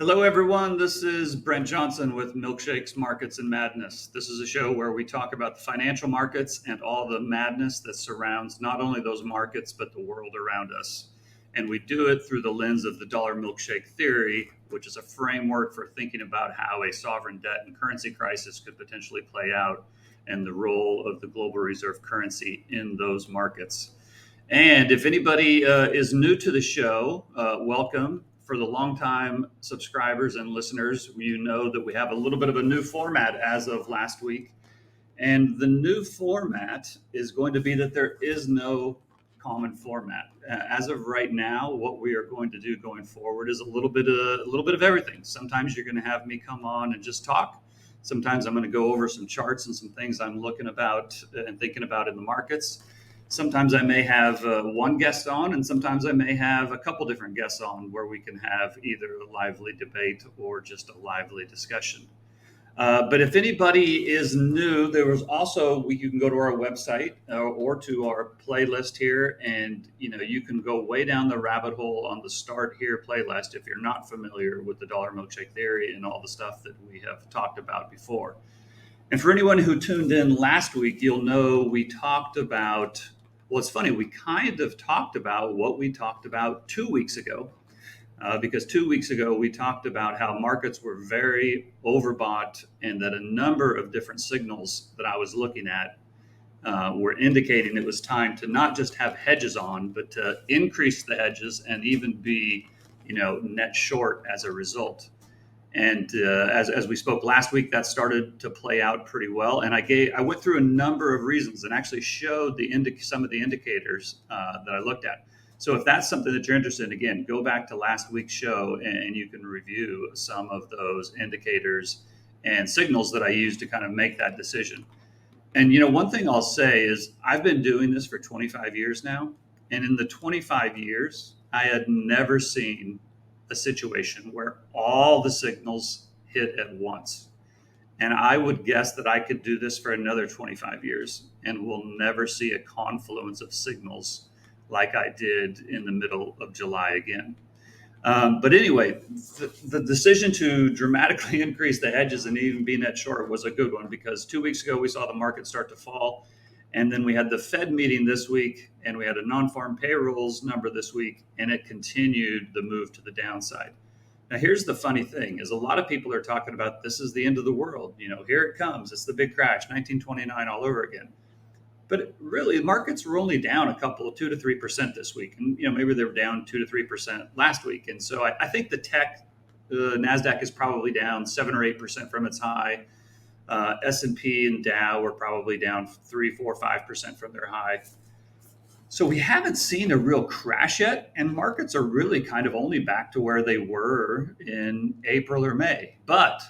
Hello, everyone. This is Brent Johnson with MILKSHAKES Markets Madness. This is a show where we talk about the financial markets and all the madness that surrounds not only those markets, but the world around us. And we do it through the lens of the dollar milkshake theory, which is a framework for thinking about how a sovereign debt and currency crisis could potentially play out and the role of the global reserve currency in those markets. And if anybody is new to the show, welcome. For the longtime subscribers and listeners, you know that we have a little bit of a new format as of last week. And the new format is going to be that there is no common format. As of right now, what we are going to do going forward is a little bit of everything. Sometimes you're going to have me come on and just talk. Sometimes I'm going to go over some charts and some things I'm looking about and thinking about in the markets. Sometimes I may have one guest on, and sometimes I may have a couple different guests on where we can have either a lively debate or just a lively discussion. But if anybody is new, there was also you can go to our website or to our playlist here, and you can go way down the rabbit hole on the Start Here playlist if you're not familiar with the dollar milkshake theory and all the stuff that we have talked about before. And for anyone who tuned in last week, you'll know we talked about. Well, it's funny, we kind of talked about what we talked about 2 weeks ago, because 2 weeks ago we talked about how markets were very overbought and that a number of different signals that I was looking at were indicating it was time to not just have hedges on, but to increase the hedges and even be, net short as a result. And as we spoke last week, that started to play out pretty well. And I went through a number of reasons and actually showed some of the indicators that I looked at. So if that's something that you're interested in, again, go back to last week's show and you can review some of those indicators and signals that I used to kind of make that decision. And one thing I'll say is I've been doing this for 25 years now, and in the 25 years, I had never seen a situation where all the signals hit at once. And I would guess that I could do this for another 25 years and we'll never see a confluence of signals like I did in the middle of July again. But anyway, the decision to dramatically increase the hedges and even be net short was a good one, because 2 weeks ago we saw the market start to fall. And then we had the Fed meeting this week, and we had a non-farm payrolls number this week, and it continued the move to the downside. Now, here's the funny thing, is a lot of people are talking about this is the end of the world. Here it comes. It's the big crash, 1929 all over again. But really, markets were only down a couple of 2 to 3% this week. And, maybe they were down 2 to 3% last week. And so I think the tech, NASDAQ is probably down 7 or 8% from its high. S&P and Dow were probably down 3, 4, 5% from their high. So we haven't seen a real crash yet, and markets are really kind of only back to where they were in April or May. But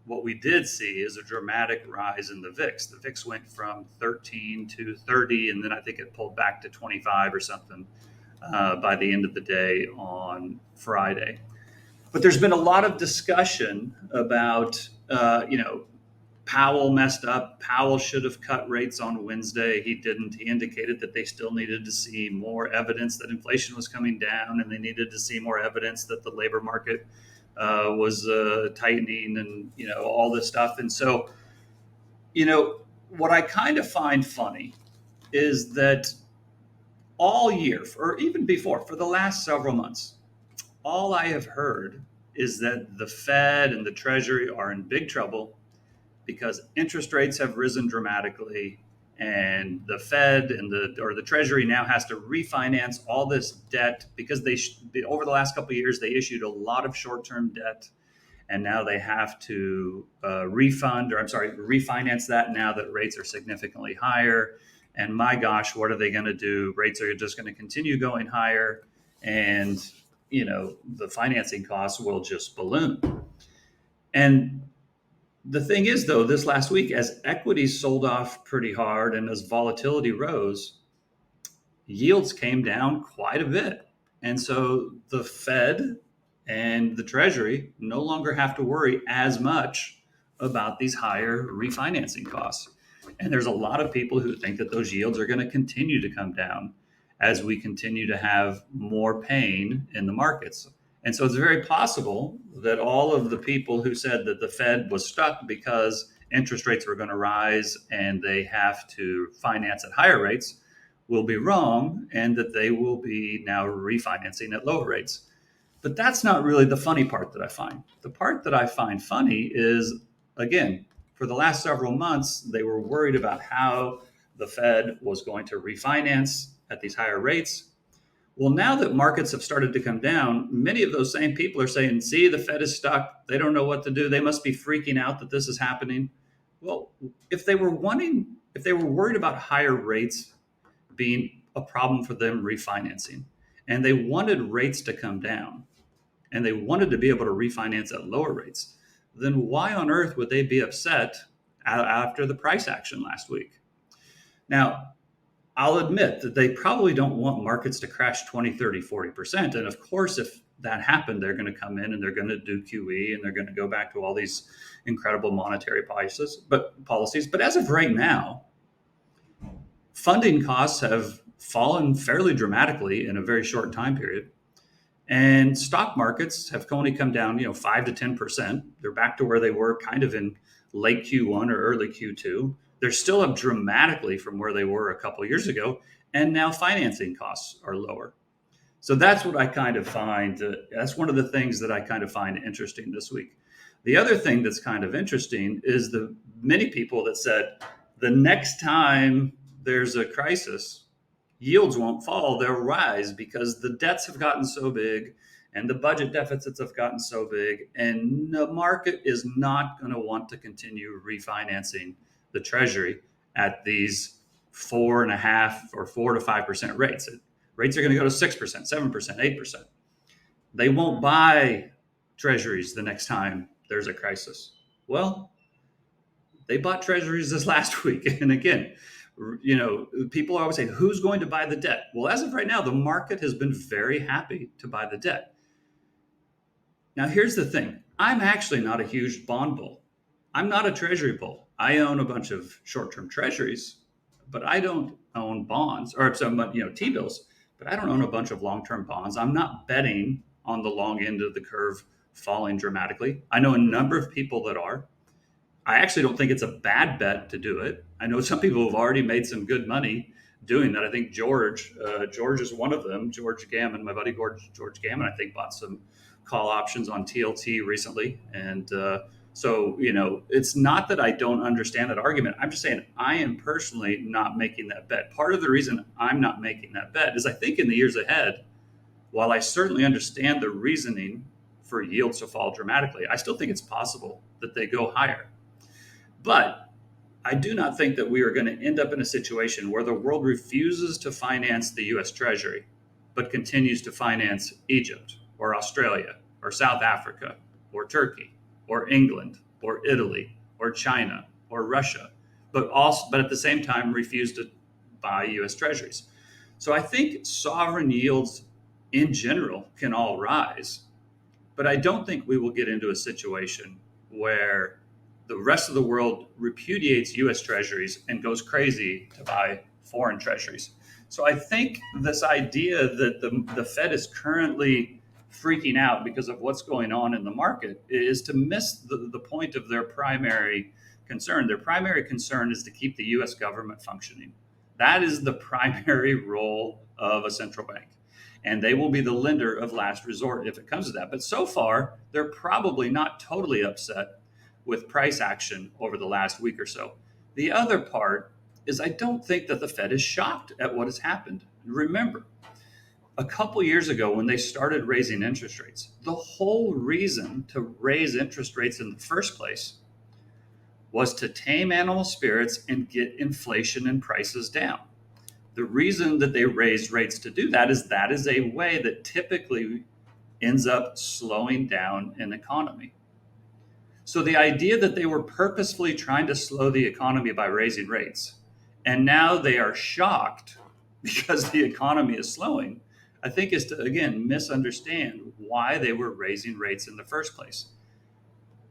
what we did see is a dramatic rise in the VIX. The VIX went from 13 to 30, and then I think it pulled back to 25 or something by the end of the day on Friday. But there's been a lot of discussion about, Powell messed up. Powell should have cut rates on Wednesday. He didn't. He indicated that they still needed to see more evidence that inflation was coming down, and they needed to see more evidence that the labor market was tightening, and all this stuff. And so, what I kind of find funny is that all year, or even before, for the last several months, all I have heard is that the Fed and the Treasury are in big trouble because interest rates have risen dramatically, and the Fed and the Treasury now has to refinance all this debt because over the last couple of years they issued a lot of short-term debt, and now they have to refinance that now that rates are significantly higher. And my gosh, what are they going to do? Rates are just going to continue going higher, and the financing costs will just balloon. And the thing is, though, this last week, as equities sold off pretty hard and as volatility rose, yields came down quite a bit. And so the Fed and the Treasury no longer have to worry as much about these higher refinancing costs. And there's a lot of people who think that those yields are going to continue to come down as we continue to have more pain in the markets. And so it's very possible that all of the people who said that the Fed was stuck because interest rates were going to rise and they have to finance at higher rates will be wrong, and that they will be now refinancing at lower rates. But that's not really the funny part that I find. The part that I find funny is, again, for the last several months, they were worried about how the Fed was going to refinance at these higher rates. Well, now that markets have started to come down, many of those same people are saying, see, the Fed is stuck. They don't know what to do. They must be freaking out that this is happening. Well, if they were worried about higher rates being a problem for them refinancing, and they wanted rates to come down, and they wanted to be able to refinance at lower rates, then why on earth would they be upset after the price action last week? Now, I'll admit that they probably don't want markets to crash 20, 30, 40%. And of course, if that happened, they're going to come in and they're going to do QE and they're going to go back to all these incredible monetary policies. But as of right now, funding costs have fallen fairly dramatically in a very short time period. And stock markets have only come down, 5 to 10%. They're back to where they were kind of in late Q1 or early Q2. They're still up dramatically from where they were a couple of years ago. And now financing costs are lower. So that's what I kind of find, that's one of the things that I kind of find interesting this week. The other thing that's kind of interesting is the many people that said the next time there's a crisis, yields won't fall, they'll rise because the debts have gotten so big and the budget deficits have gotten so big, and the market is not going to want to continue refinancing the Treasury at these 4.5% or 4 to 5% rates. Rates are going to go to 6%, 7%, 8%. They won't buy Treasuries the next time there's a crisis. Well, they bought Treasuries this last week. And again, people always say, who's going to buy the debt? Well, as of right now, the market has been very happy to buy the debt. Now, here's the thing. I'm actually not a huge bond bull. I'm not a Treasury bull. I own a bunch of short-term Treasuries, but I don't own bonds or some, T-bills, but I don't own a bunch of long-term bonds. I'm not betting on the long end of the curve falling dramatically. I know a number of people that are. I actually don't think it's a bad bet to do it. I know some people have already made some good money doing that. I think George is one of them. George Gammon, my buddy George Gammon, I think bought some call options on TLT recently. And so, it's not that I don't understand that argument. I'm just saying I am personally not making that bet. Part of the reason I'm not making that bet is I think in the years ahead, while I certainly understand the reasoning for yields to fall dramatically, I still think it's possible that they go higher. But I do not think that we are going to end up in a situation where the world refuses to finance the US Treasury, but continues to finance Egypt or Australia or South Africa or Turkey or England or Italy or China or Russia, but at the same time refuse to buy US Treasuries. So I think sovereign yields in general can all rise, but I don't think we will get into a situation where the rest of the world repudiates US Treasuries and goes crazy to buy foreign Treasuries. So I think this idea that the Fed is currently freaking out because of what's going on in the market is to miss the point of their primary concern. Their primary concern is to keep the US government functioning. That is the primary role of a central bank. And they will be the lender of last resort if it comes to that. But so far, they're probably not totally upset with price action over the last week or so. The other part is I don't think that the Fed is shocked at what has happened. Remember, a couple years ago when they started raising interest rates, the whole reason to raise interest rates in the first place was to tame animal spirits and get inflation and prices down. The reason that they raised rates to do that is a way that typically ends up slowing down an economy. So the idea that they were purposefully trying to slow the economy by raising rates, and now they are shocked because the economy is slowing, I think is to, again, misunderstand why they were raising rates in the first place.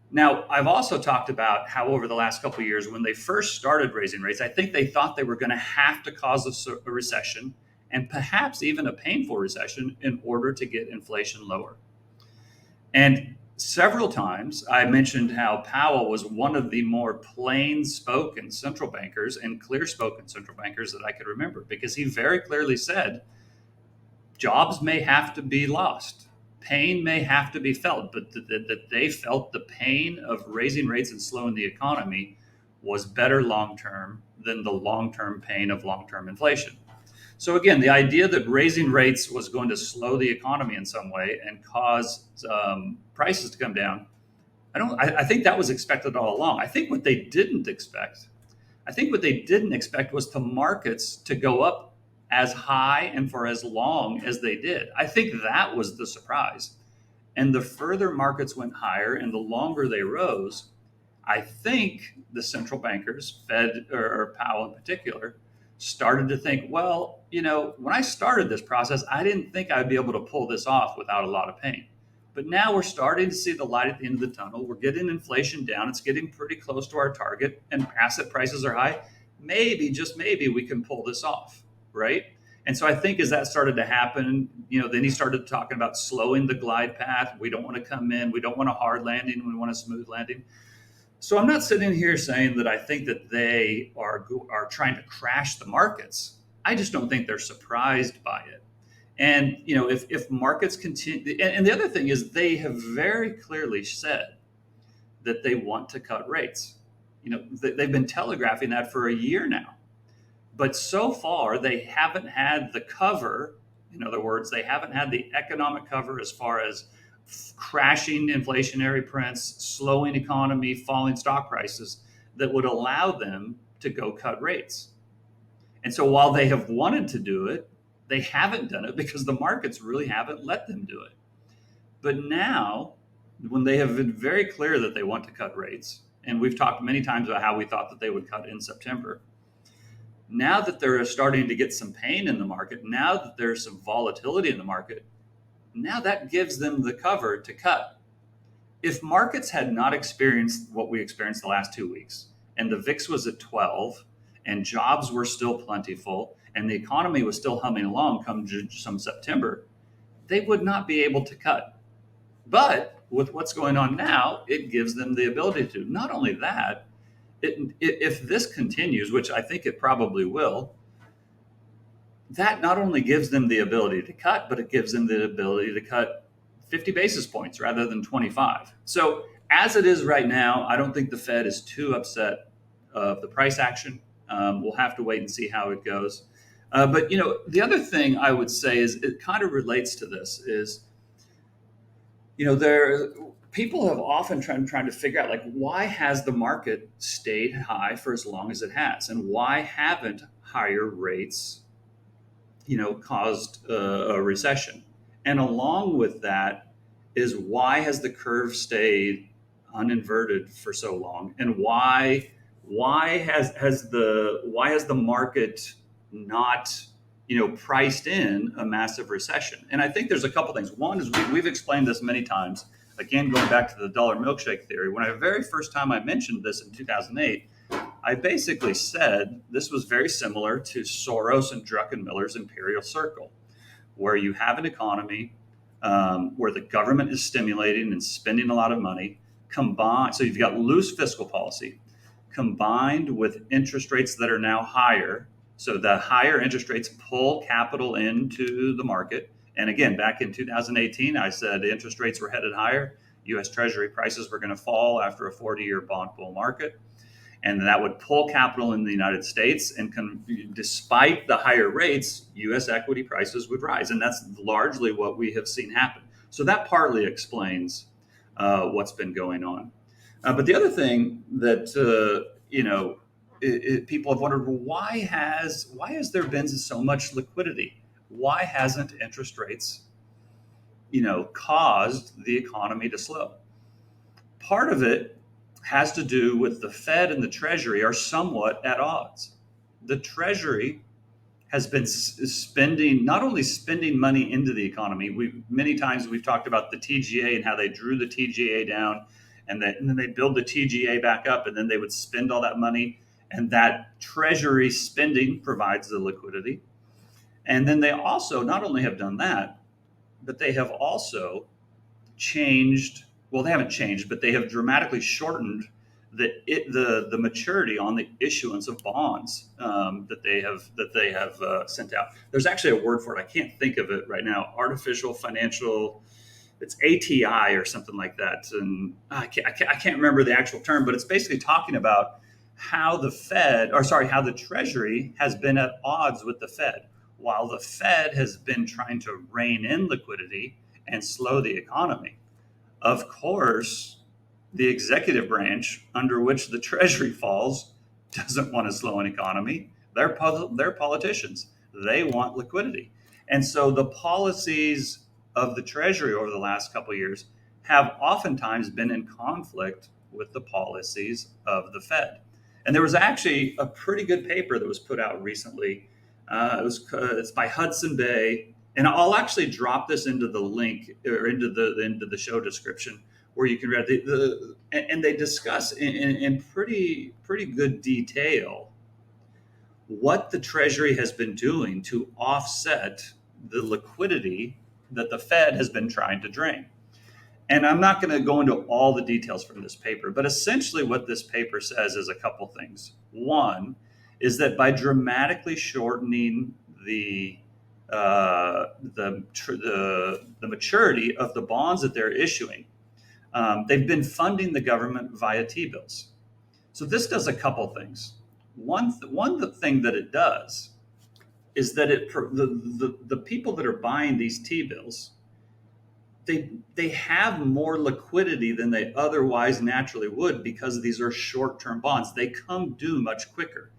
Now, I've also talked about how over the last couple of years, when they first started raising rates, I think they thought they were going to have to cause a recession and perhaps even a painful recession in order to get inflation lower. And several times I mentioned how Powell was one of the more plain spoken central bankers and clear spoken central bankers that I could remember, because he very clearly said jobs may have to be lost. Pain may have to be felt, but that they felt the pain of raising rates and slowing the economy was better long term than the long term pain of long term inflation. So again, the idea that raising rates was going to slow the economy in some way and cause prices to come down, I think that was expected all along. I think what they didn't expect was the markets to go up as high and for as long as they did. I think that was the surprise. And the further markets went higher and the longer they rose, I think the central bankers, Fed or Powell in particular, started to think, well, when I started this process, I didn't think I'd be able to pull this off without a lot of pain. But now we're starting to see the light at the end of the tunnel. We're getting inflation down. It's getting pretty close to our target, and asset prices are high. Maybe, just maybe, we can pull this off, right? And so I think as that started to happen, then he started talking about slowing the glide path. We don't want to come in. We don't want a hard landing. We want a smooth landing. So I'm not sitting here saying that I think that they are trying to crash the markets. I just don't think they're surprised by it. And if markets continue, and the other thing is they have very clearly said that they want to cut rates. They've been telegraphing that for a year now, but so far they haven't had the cover. In other words, they haven't had the economic cover as far as crashing inflationary prints, slowing economy, falling stock prices that would allow them to go cut rates. And so while they have wanted to do it, they haven't done it because the markets really haven't let them do it. But now, when they have been very clear that they want to cut rates, and we've talked many times about how we thought that they would cut in September, now that they're starting to get some pain in the market, now that there's some volatility in the market, now that gives them the cover to cut. If markets had not experienced what we experienced the last 2 weeks, and the VIX was at 12, and jobs were still plentiful, and the economy was still humming along come September, they would not be able to cut. But with what's going on now, it gives them the ability to. Not only that, if this continues, which I think it probably will, that not only gives them the ability to cut, but it gives them the ability to cut 50 basis points rather than 25. So as it is right now, I don't think the Fed is too upset of the price action. We'll have to wait and see how it goes. But the other thing I would say is it kind of relates to this is, people have often trying to figure out, like, why has the market stayed high for as long as it has, and why haven't higher rates caused a recession? And along with that is, why has the curve stayed uninverted for so long? And why has the market not priced in a massive recession? And I think there's a couple things. One is we've explained this many times. Again, going back to the dollar milkshake theory, when very first time I mentioned this in 2008, I basically said this was very similar to Soros and Druckenmiller's imperial circle, where you have an economy where the government is stimulating and spending a lot of money, so you've got loose fiscal policy combined with interest rates that are now higher. So the higher interest rates pull capital into the market. And again, back in 2018, I said interest rates were headed higher. U.S. Treasury prices were going to fall after a 40-year bond bull market. And that would pull capital in the United States. And despite the higher rates, U.S. equity prices would rise. And that's largely what we have seen happen. So that partly explains what's been going on. But the other thing that, people have wondered, well, why has there been so much liquidity? Why hasn't interest rates, caused the economy to slow? Part of it has to do with the Fed and the Treasury are somewhat at odds. The Treasury has been not only spending money into the economy. Many times we've talked about the TGA and how they drew the TGA down, and then they build the TGA back up, and then they would spend all that money, and that Treasury spending provides the liquidity. And then they also not only have done that, but they have also changed. Well, they haven't changed, but they have dramatically shortened the maturity on the issuance of bonds that they have sent out. There's actually a word for it. I can't think of it right now. Artificial financial. It's ATI or something like that, and I can't remember the actual term, but it's basically talking about how how the Treasury has been at odds with the Fed, while the Fed has been trying to rein in liquidity and slow the economy. Of course, the executive branch, under which the Treasury falls, doesn't want to slow an economy. They're politicians. They want liquidity. And so the policies of the Treasury over the last couple of years have oftentimes been in conflict with the policies of the Fed. And there was actually a pretty good paper that was put out recently. It's by Hudson Bay, and I'll actually drop this into the link or into the show description where you can read and they discuss in pretty good detail what the Treasury has been doing to offset the liquidity that the Fed has been trying to drain. And I'm not going to go into all the details from this paper, but essentially what this paper says is a couple things. One is that by dramatically shortening the maturity of the bonds that they're issuing, they've been funding the government via T-bills. So this does a couple things. One thing that it does is that the people that are buying these T-bills, they have more liquidity than they otherwise naturally would because these are short-term bonds. They come due much quicker.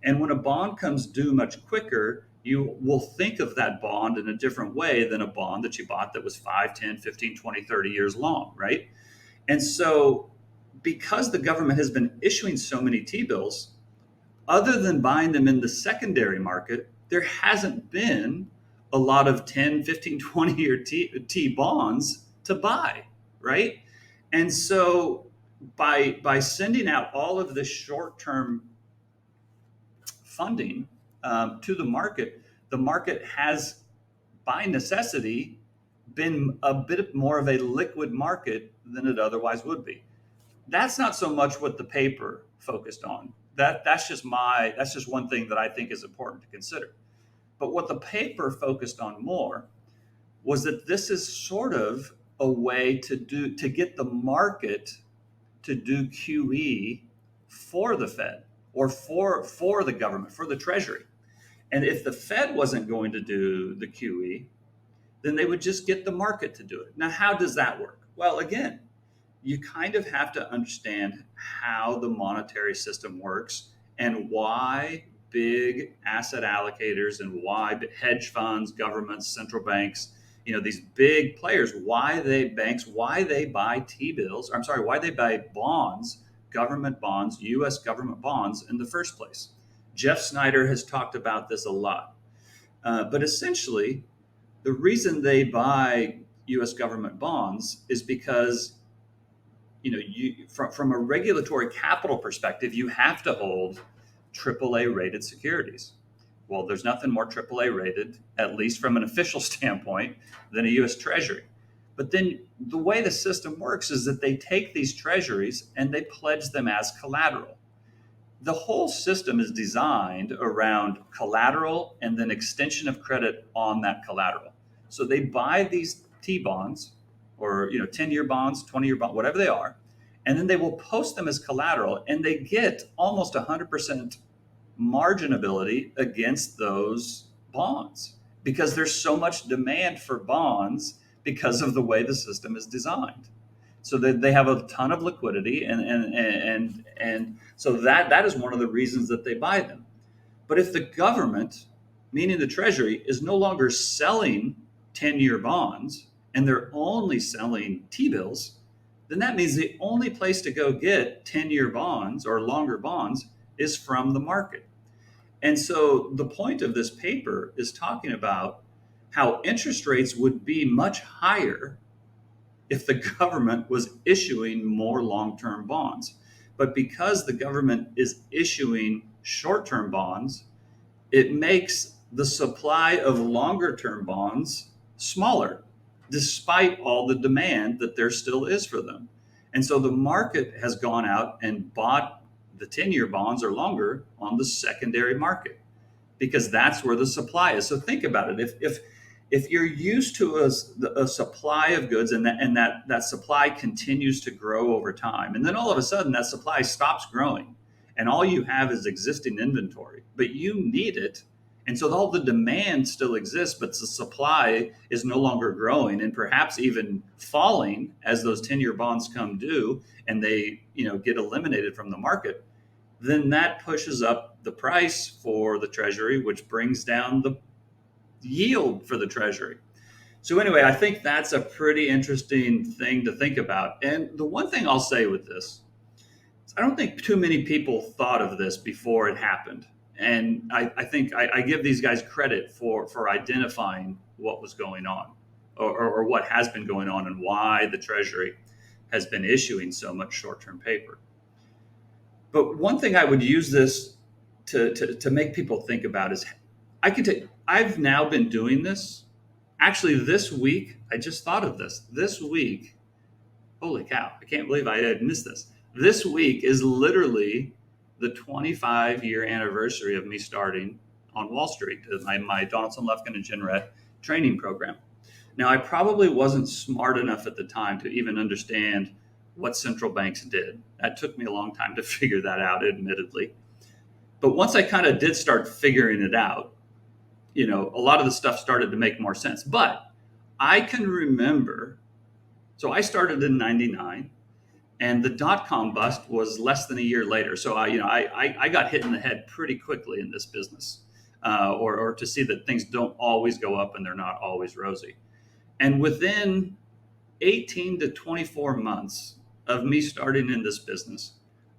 And when a bond comes due much quicker, you will think of that bond in a different way than a bond that you bought that was 5, 10, 15, 20, 30 years long, right? And so because the government has been issuing so many T-bills, other than buying them in the secondary market, there hasn't been a lot of 10, 15, 20-year T bonds to buy, right? And so by sending out all of this short-term funding to the market has, by necessity, been a bit more of a liquid market than it otherwise would be. That's not so much what the paper focused on. That's just one thing that I think is important to consider. But what the paper focused on more was that this is sort of a way to get the market to do QE for the Fed or for the government, for the Treasury. And if the Fed wasn't going to do the QE, then they would just get the market to do it. Now, how does that work? Well, again, you kind of have to understand how the monetary system works and why big asset allocators and why hedge funds, governments, central banks, these big players, why they buy T-bills, why they buy bonds, government bonds, U.S. government bonds in the first place. Jeff Snyder has talked about this a lot. But essentially, the reason they buy U.S. government bonds is because from a regulatory capital perspective, you have to hold AAA rated securities. Well, there's nothing more AAA rated, at least from an official standpoint, than a U.S. Treasury. But then the way the system works is that they take these treasuries and they pledge them as collateral. The whole system is designed around collateral and then extension of credit on that collateral. So they buy these T-bonds or 10-year bonds, 20-year bonds, whatever they are, and then they will post them as collateral, and they get almost 100% marginability against those bonds because there's so much demand for bonds because of the way the system is designed. So they have a ton of liquidity, and so that is one of the reasons that they buy them. But if the government, meaning the Treasury, is no longer selling 10-year bonds and they're only selling T-bills, then that means the only place to go get 10-year bonds or longer bonds is from the market. And so the point of this paper is talking about how interest rates would be much higher if the government was issuing more long-term bonds. But because the government is issuing short-term bonds, it makes the supply of longer-term bonds smaller. despite all the demand that there still is for them. And so the market has gone out and bought the 10-year bonds or longer on the secondary market because that's where the supply is. So think about it. If you're used to a supply of goods and that supply continues to grow over time, and then all of a sudden that supply stops growing and all you have is existing inventory, but you need it. And so all the demand still exists, but the supply is no longer growing and perhaps even falling as those 10-year bonds come due and they, get eliminated from the market. Then that pushes up the price for the Treasury, which brings down the yield for the Treasury. So anyway, I think that's a pretty interesting thing to think about. And the one thing I'll say with this, I don't think too many people thought of this before it happened. And I think I give these guys credit for identifying what was going on or what has been going on and why the Treasury has been issuing so much short-term paper. But one thing I would use this to make people think about is I've now been doing this. Actually, this week, I just thought of this. This week, holy cow, I can't believe I had missed this. This week is literally the 25-year anniversary of me starting on Wall Street, my Donaldson, Lufkin, and Jenrette training program. Now, I probably wasn't smart enough at the time to even understand what central banks did. That took me a long time to figure that out, admittedly. But once I kind of did start figuring it out, a lot of the stuff started to make more sense. But I can remember, so I started in 99 and the dot-com bust was less than a year later. So I got hit in the head pretty quickly in this business, or to see that things don't always go up and they're not always rosy. And within 18 to 24 months of me starting in this business,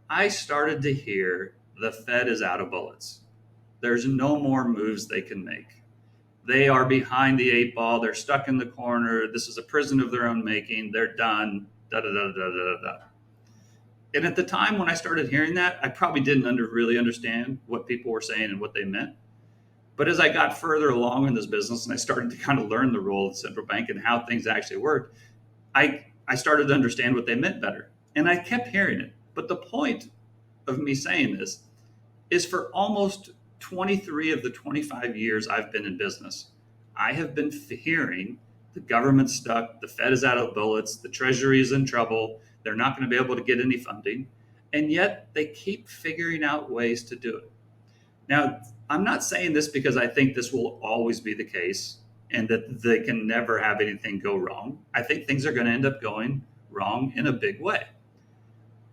I started to hear the Fed is out of bullets. There's no more moves they can make. They are behind the eight ball. They're stuck in the corner. This is a prison of their own making. They're done. Da, da, da, da, da, da. And at the time when I started hearing that, I probably didn't really understand what people were saying and what they meant. But as I got further along in this business and I started to kind of learn the role of the central bank and how things actually worked, I started to understand what they meant better. And I kept hearing it. But the point of me saying this is for almost 23 of the 25 years I've been in business, I have been hearing the government's stuck, the Fed is out of bullets, the Treasury is in trouble, they're not going to be able to get any funding, and yet they keep figuring out ways to do it. Now, I'm not saying this because I think this will always be the case and that they can never have anything go wrong. I think things are going to end up going wrong in a big way.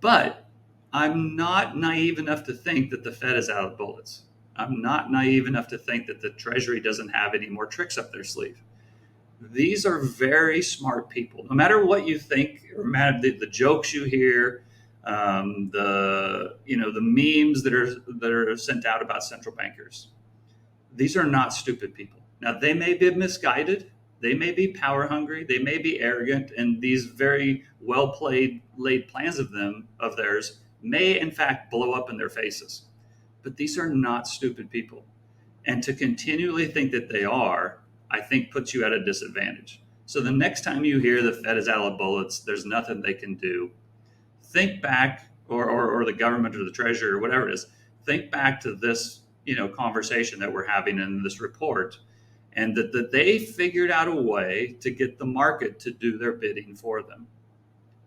But I'm not naive enough to think that the Fed is out of bullets. I'm not naive enough to think that the Treasury doesn't have any more tricks up their sleeve. These are very smart people. No matter what you think, or matter the jokes you hear, the memes that are sent out about central bankers. These are not stupid people. Now they may be misguided, they may be power hungry, they may be arrogant, and these very well laid plans of theirs may in fact blow up in their faces. But these are not stupid people. And to continually think that they are, I think puts you at a disadvantage. So the next time you hear the Fed is out of bullets, there's nothing they can do, think back, or the government or the Treasury or whatever it is, think back to this conversation that we're having in this report, and that they figured out a way to get the market to do their bidding for them.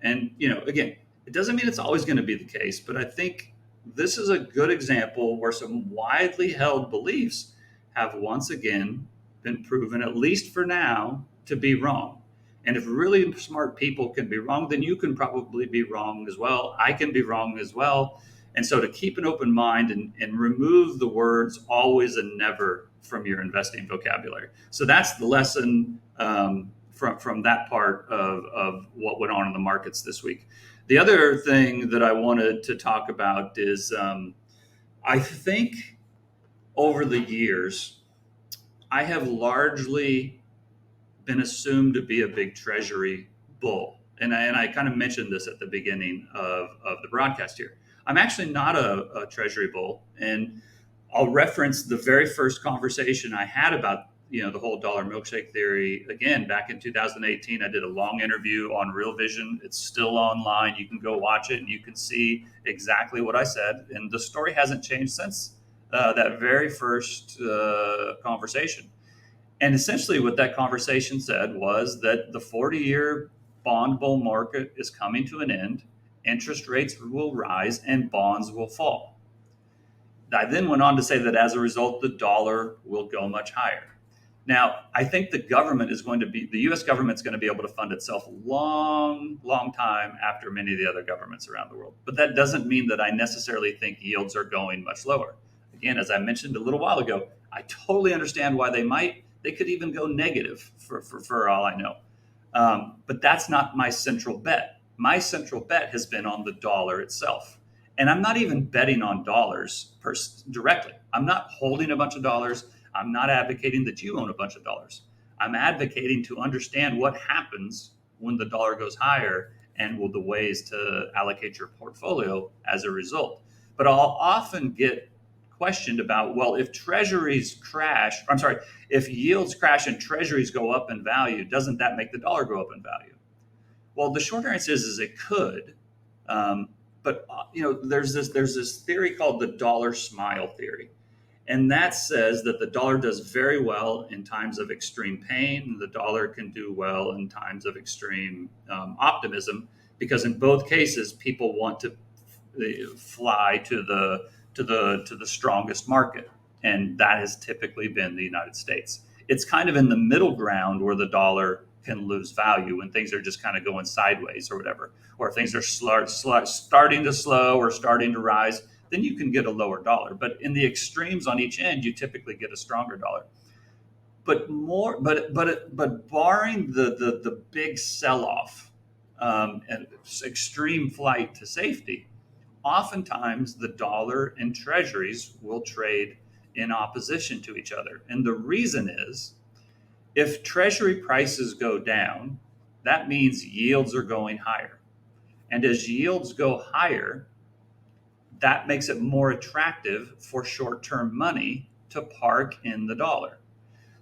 And again, it doesn't mean it's always going to be the case, but I think this is a good example where some widely held beliefs have once again been proven, at least for now, to be wrong. And if really smart people can be wrong, then you can probably be wrong as well. I can be wrong as well. And so to keep an open mind and remove the words always and never from your investing vocabulary. So that's the lesson from that part of what went on in the markets this week. The other thing that I wanted to talk about is I think over the years, I have largely been assumed to be a big Treasury bull. And I kind of mentioned this at the beginning of the broadcast here. I'm actually not a Treasury bull. And I'll reference the very first conversation I had about the whole dollar milkshake theory. Again, back in 2018, I did a long interview on Real Vision. It's still online. You can go watch it and you can see exactly what I said. And the story hasn't changed since that very first conversation. And essentially, what that conversation said was that the 40-year bond bull market is coming to an end, interest rates will rise, and bonds will fall. I then went on to say that as a result, the dollar will go much higher. Now, I think the U.S. government's going to be able to fund itself a long, long time after many of the other governments around the world. But that doesn't mean that I necessarily think yields are going much lower. Again, as I mentioned a little while ago, I totally understand why they might. They could even go negative for all I know. But that's not my central bet. My central bet has been on the dollar itself. And I'm not even betting on dollars directly. I'm not holding a bunch of dollars. I'm not advocating that you own a bunch of dollars. I'm advocating to understand what happens when the dollar goes higher and the ways to allocate your portfolio as a result. But I'll often get questioned about, well, if if yields crash and treasuries go up in value, doesn't that make the dollar go up in value? Well, the short answer is it could. But there's this theory called the dollar smile theory. And that says that the dollar does very well in times of extreme pain. The dollar can do well in times of extreme optimism, because in both cases, people want to fly to the strongest market. And that has typically been the United States. It's kind of in the middle ground where the dollar can lose value when things are just kind of going sideways or whatever, or if things are starting to slow or starting to rise, then you can get a lower dollar. But in the extremes on each end, you typically get a stronger dollar. But barring the big sell-off and extreme flight to safety, oftentimes the dollar and treasuries will trade in opposition to each other. And the reason is, if treasury prices go down, that means yields are going higher. And as yields go higher, that makes it more attractive for short-term money to park in the dollar.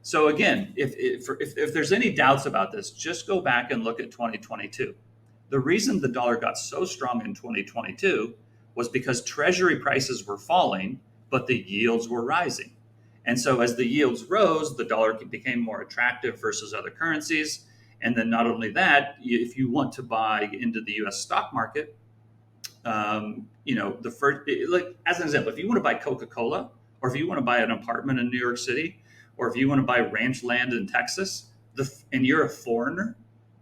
So again, if there's any doubts about this, just go back and look at 2022. The reason the dollar got so strong in 2022 was because treasury prices were falling, but the yields were rising. And so as the yields rose, the dollar became more attractive versus other currencies. And then not only that, if you want to buy into the U.S. stock market, the first, like as an example, if you want to buy Coca-Cola, or if you want to buy an apartment in New York City, or if you want to buy ranch land in Texas, and you're a foreigner,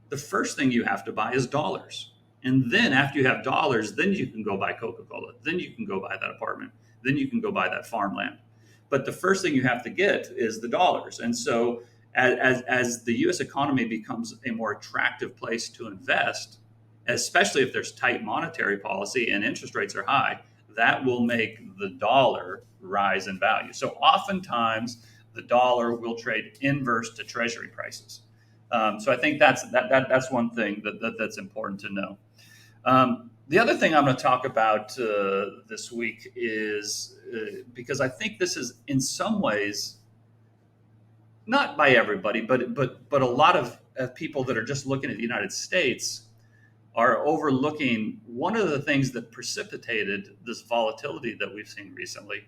the first thing you have to buy is dollars. And then after you have dollars, then you can go buy Coca-Cola. Then you can go buy that apartment. Then you can go buy that farmland. But the first thing you have to get is the dollars. And so as the U.S. economy becomes a more attractive place to invest, especially if there's tight monetary policy and interest rates are high, that will make the dollar rise in value. So oftentimes the dollar will trade inverse to treasury prices. So I think that's one thing that's important to know. The other thing I'm going to talk about this week is because I think this is in some ways, not by everybody, but a lot of people that are just looking at the United States are overlooking one of the things that precipitated this volatility that we've seen recently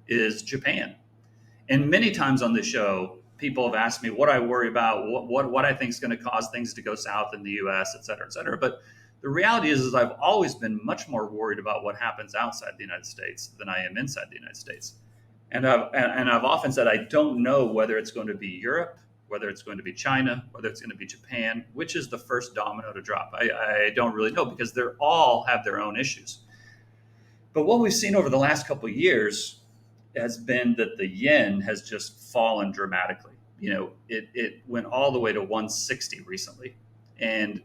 is Japan. And many times on the show, people have asked me what I worry about, what I think is going to cause things to go south in the U.S., et cetera, et cetera. But the reality is I've always been much more worried about what happens outside the United States than I am inside the United States. And I've often said I don't know whether it's going to be Europe, whether it's going to be China, whether it's going to be Japan, which is the first domino to drop. I don't really know, because they all have their own issues. But what we've seen over the last couple of years has been that the yen has just fallen dramatically. It went all the way to 160 recently. And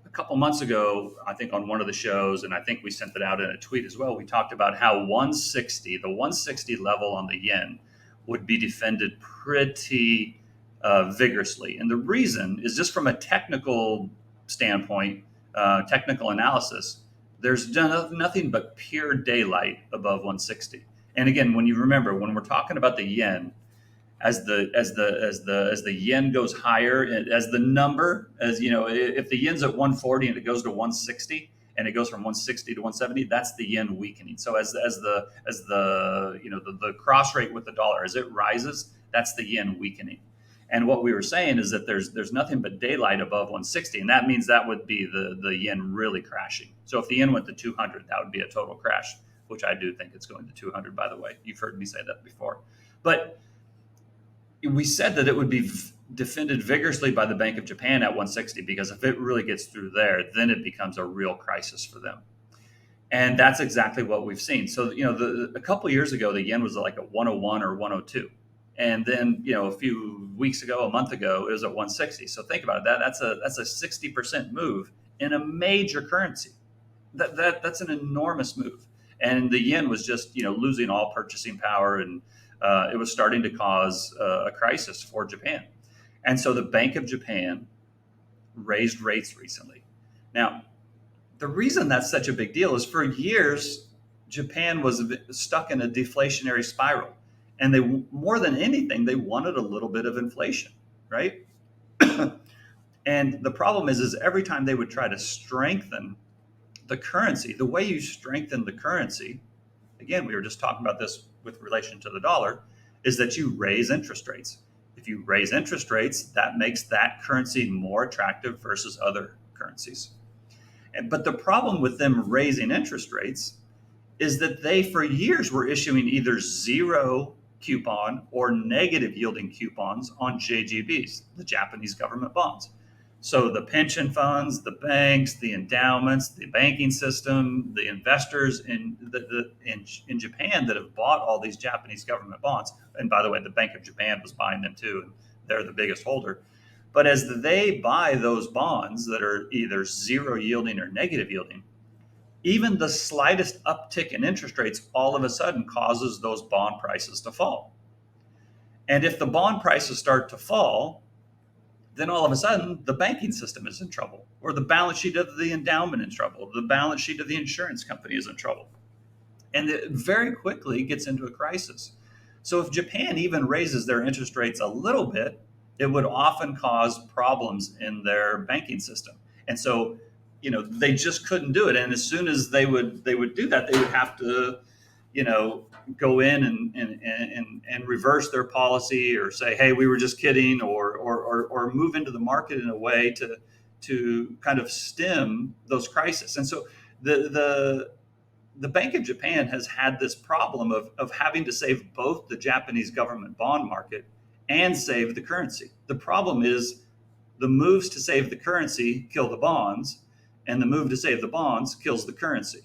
a couple months ago, I think on one of the shows, and I think we sent it out in a tweet as well, we talked about how the 160 level on the yen would be defended pretty vigorously. And the reason is just from a technical standpoint, technical analysis, there's nothing but pure daylight above 160. And again, when you remember, when we're talking about the yen, as the yen goes higher, as the number, as you know, if the yen's at 140 and it goes to 160 and it goes from 160 to 170, that's the yen weakening. So as the you know the cross rate with the dollar, as it rises, that's the yen weakening. And what we were saying is that there's nothing but daylight above 160, and that means that would be the yen really crashing. So if the yen went to 200, that would be a total crash, which I do think it's going to 200, by the way. You've heard me say that before. But we said that it would be defended vigorously by the Bank of Japan at 160, because if it really gets through there, then it becomes a real crisis for them. And that's exactly what we've seen. So, you know, a couple of years ago, the yen was like a 101 or 102. And then, you know, a few weeks ago, a month ago, it was at 160. So think about it. That's a 60% move in a major currency. That's an enormous move. And the yen was just, you know, losing all purchasing power, and it was starting to cause a crisis for Japan. And so the Bank of Japan raised rates recently. Now, the reason that's such a big deal is for years, Japan was stuck in a deflationary spiral. And they, more than anything, they wanted a little bit of inflation, right? And the problem is every time they would try to strengthen the currency, the way you strengthen the currency, again, we were just talking about this with relation to the dollar, is that you raise interest rates. If you raise interest rates, that makes that currency more attractive versus other currencies. But the problem with them raising interest rates is that they, for years, were issuing either zero coupon or negative yielding coupons on JGBs, the Japanese government bonds. So the pension funds, the banks, the endowments, the banking system, the investors in Japan that have bought all these Japanese government bonds, and by the way, the Bank of Japan was buying them too, and they're the biggest holder. But as they buy those bonds that are either zero yielding or negative yielding, even the slightest uptick in interest rates all of a sudden causes those bond prices to fall. And if the bond prices start to fall, then all of a sudden the banking system is in trouble, or the balance sheet of the endowment is in trouble, the balance sheet of the insurance company is in trouble. And it very quickly gets into a crisis. So if Japan even raises their interest rates a little bit, it would often cause problems in their banking system. And so, you know, they just couldn't do it. And as soon as they would do that, they would have to, you know, go in and reverse their policy, or say, hey, we were just kidding, or move into the market in a way to kind of stem those crises. And so the Bank of Japan has had this problem of having to save both the Japanese government bond market and save the currency. The problem is the moves to save the currency kill the bonds, and the move to save the bonds kills the currency.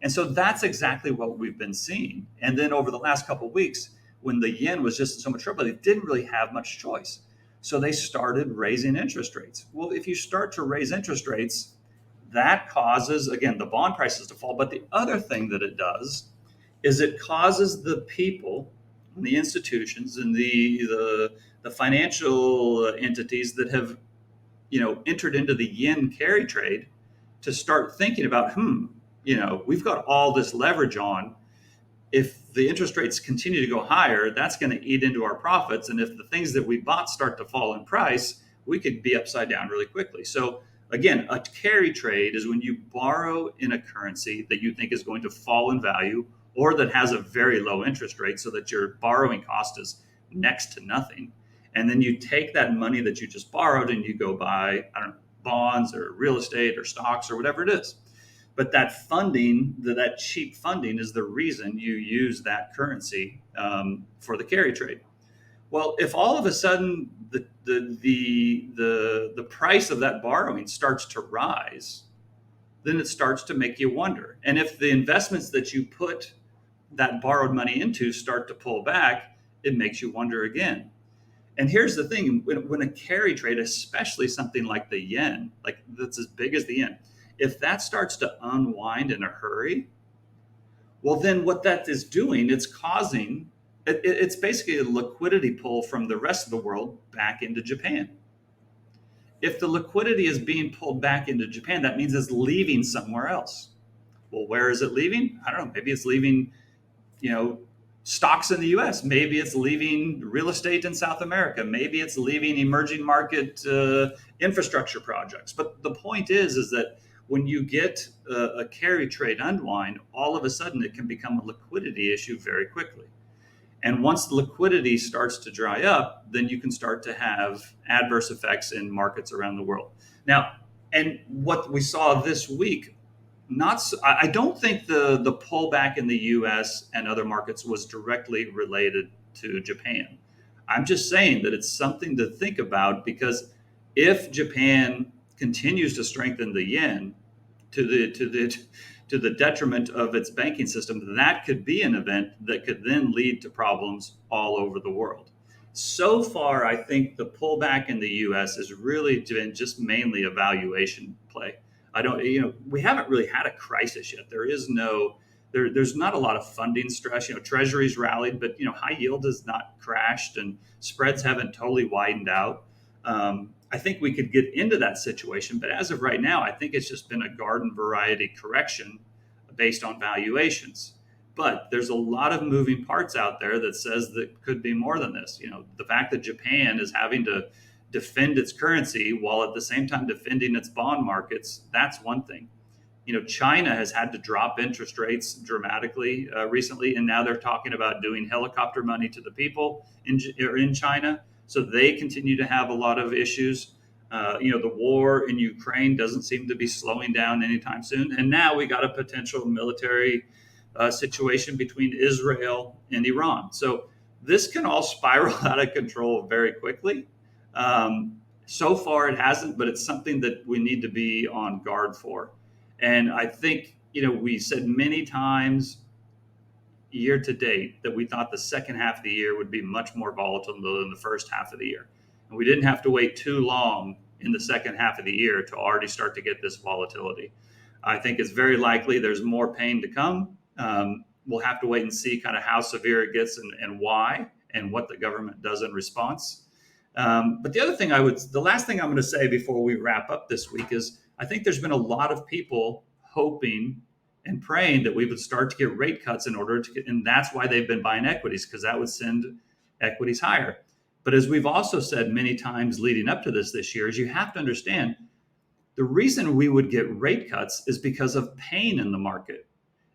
And so that's exactly what we've been seeing. And then over the last couple of weeks, when the yen was just in so much trouble, they didn't really have much choice. So they started raising interest rates. Well, if you start to raise interest rates, that causes, again, the bond prices to fall. But the other thing that it does is it causes the people, the institutions, and the financial entities that have, you know, entered into the yen carry trade to start thinking about, you know, we've got all this leverage on. If the interest rates continue to go higher, that's going to eat into our profits. And if the things that we bought start to fall in price, we could be upside down really quickly. So again, a carry trade is when you borrow in a currency that you think is going to fall in value, or that has a very low interest rate, so that your borrowing cost is next to nothing. And then you take that money that you just borrowed and you go buy, I don't know, bonds or real estate or stocks or whatever it is. But that funding, that cheap funding, is the reason you use that currency for the carry trade. Well, if all of a sudden the price of that borrowing starts to rise, then it starts to make you wonder. And if the investments that you put that borrowed money into start to pull back, it makes you wonder again. And here's the thing, when a carry trade, especially something like the yen, like that's as big as the yen, if that starts to unwind in a hurry, well, then what that is doing, it's causing, it's basically a liquidity pull from the rest of the world back into Japan. If the liquidity is being pulled back into Japan, that means it's leaving somewhere else. Well, where is it leaving? I don't know. Maybe it's leaving, you know, stocks in the US. Maybe it's leaving real estate in South America. Maybe it's leaving emerging market infrastructure projects. But the point is that when you get a carry trade unwind, all of a sudden it can become a liquidity issue very quickly. And once the liquidity starts to dry up, then you can start to have adverse effects in markets around the world. Now, and what we saw this week, not so, I don't think the pullback in the U.S. and other markets was directly related to Japan. I'm just saying that it's something to think about, because if Japan continues to strengthen the yen to the detriment of its banking system, that could be an event that could then lead to problems all over the world. So far, I think the pullback in the U.S. has really been just mainly a valuation play. We haven't really had a crisis yet. There's not a lot of funding stress. Treasuries rallied, but high yield has not crashed, and spreads haven't totally widened out. I think we could get into that situation, but as of right now, I think it's just been a garden variety correction based on valuations. But there's a lot of moving parts out there that says that could be more than this. The fact that Japan is having to defend its currency while at the same time defending its bond markets, that's one thing. China has had to drop interest rates dramatically recently, and now they're talking about doing helicopter money to the people in China. So they continue to have a lot of issues. The war in Ukraine doesn't seem to be slowing down anytime soon. And now we got a potential military situation between Israel and Iran. So this can all spiral out of control very quickly. So far it hasn't, but it's something that we need to be on guard for. And I think, we said many times year to date that we thought the second half of the year would be much more volatile than the first half of the year. And we didn't have to wait too long in the second half of the year to already start to get this volatility. I think it's very likely there's more pain to come. We'll have to wait and see kind of how severe it gets and why, and what the government does in response. But the last thing I'm going to say before we wrap up this week is I think there's been a lot of people hoping and praying that we would start to get rate cuts and that's why they've been buying equities, because that would send equities higher. But as we've also said many times leading up to this year, is you have to understand the reason we would get rate cuts is because of pain in the market.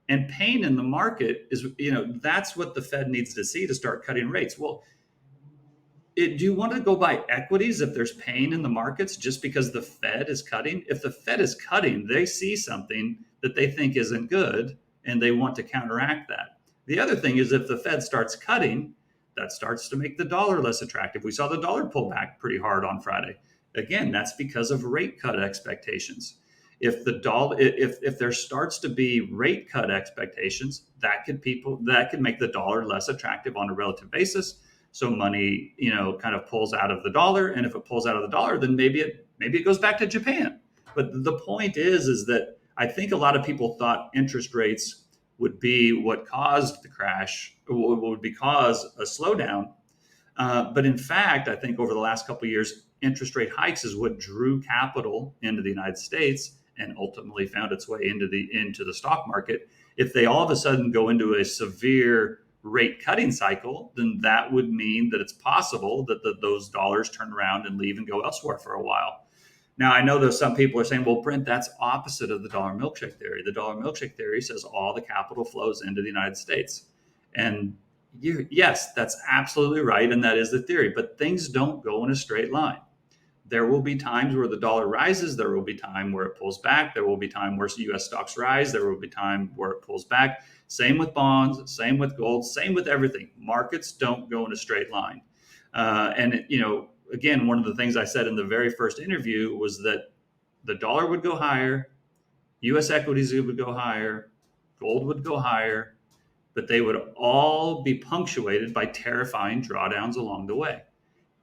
And pain in the market is, that's what the Fed needs to see to start cutting rates. Well, do you want to go buy equities if there's pain in the markets just because the Fed is cutting? If the Fed is cutting, they see something that they think isn't good, and they want to counteract that. The other thing is, if the Fed starts cutting, that starts to make the dollar less attractive. We saw the dollar pull back pretty hard on Friday. Again, that's because of rate cut expectations. If there starts to be rate cut expectations, that could make the dollar less attractive on a relative basis. So money, kind of pulls out of the dollar, and if it pulls out of the dollar, then maybe it goes back to Japan. But the point is that I think a lot of people thought interest rates would be what caused the crash, or would cause a slowdown. But in fact, I think over the last couple of years, interest rate hikes is what drew capital into the United States and ultimately found its way into the stock market. If they all of a sudden go into a severe rate cutting cycle, then that would mean that it's possible that those dollars turn around and leave and go elsewhere for a while. Now, I know that some people are saying, well, Brent, that's opposite of the dollar milkshake theory. The dollar milkshake theory says all the capital flows into the United States. And yes, that's absolutely right. And that is the theory. But things don't go in a straight line. There will be times where the dollar rises. There will be time where it pulls back. There will be time where U.S. stocks rise. There will be time where it pulls back. Same with bonds, same with gold, same with everything. Markets don't go in a straight line. Again, one of the things I said in the very first interview was that the dollar would go higher, U.S. equities would go higher, gold would go higher, but they would all be punctuated by terrifying drawdowns along the way.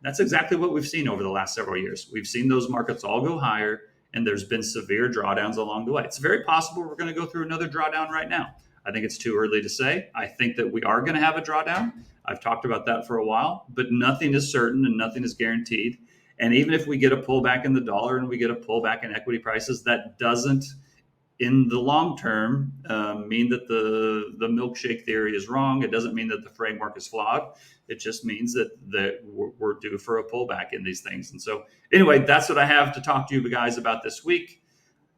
That's exactly what we've seen over the last several years. We've seen those markets all go higher, and there's been severe drawdowns along the way. It's very possible we're going to go through another drawdown right now. I think it's too early to say. I think that we are going to have a drawdown. I've talked about that for a while, but nothing is certain and nothing is guaranteed. And even if we get a pullback in the dollar and we get a pullback in equity prices, that doesn't in the long term mean that the milkshake theory is wrong. It doesn't mean that the framework is flawed. It just means that we're due for a pullback in these things. And so anyway, that's what I have to talk to you guys about this week.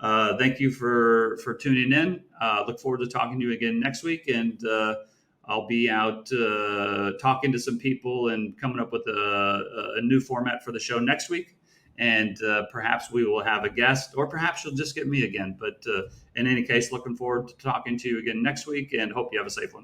Thank you for tuning in. Look forward to talking to you again next week. And I'll be out talking to some people and coming up with a new format for the show next week. And perhaps we will have a guest, or perhaps you'll just get me again. But in any case, looking forward to talking to you again next week, and hope you have a safe one.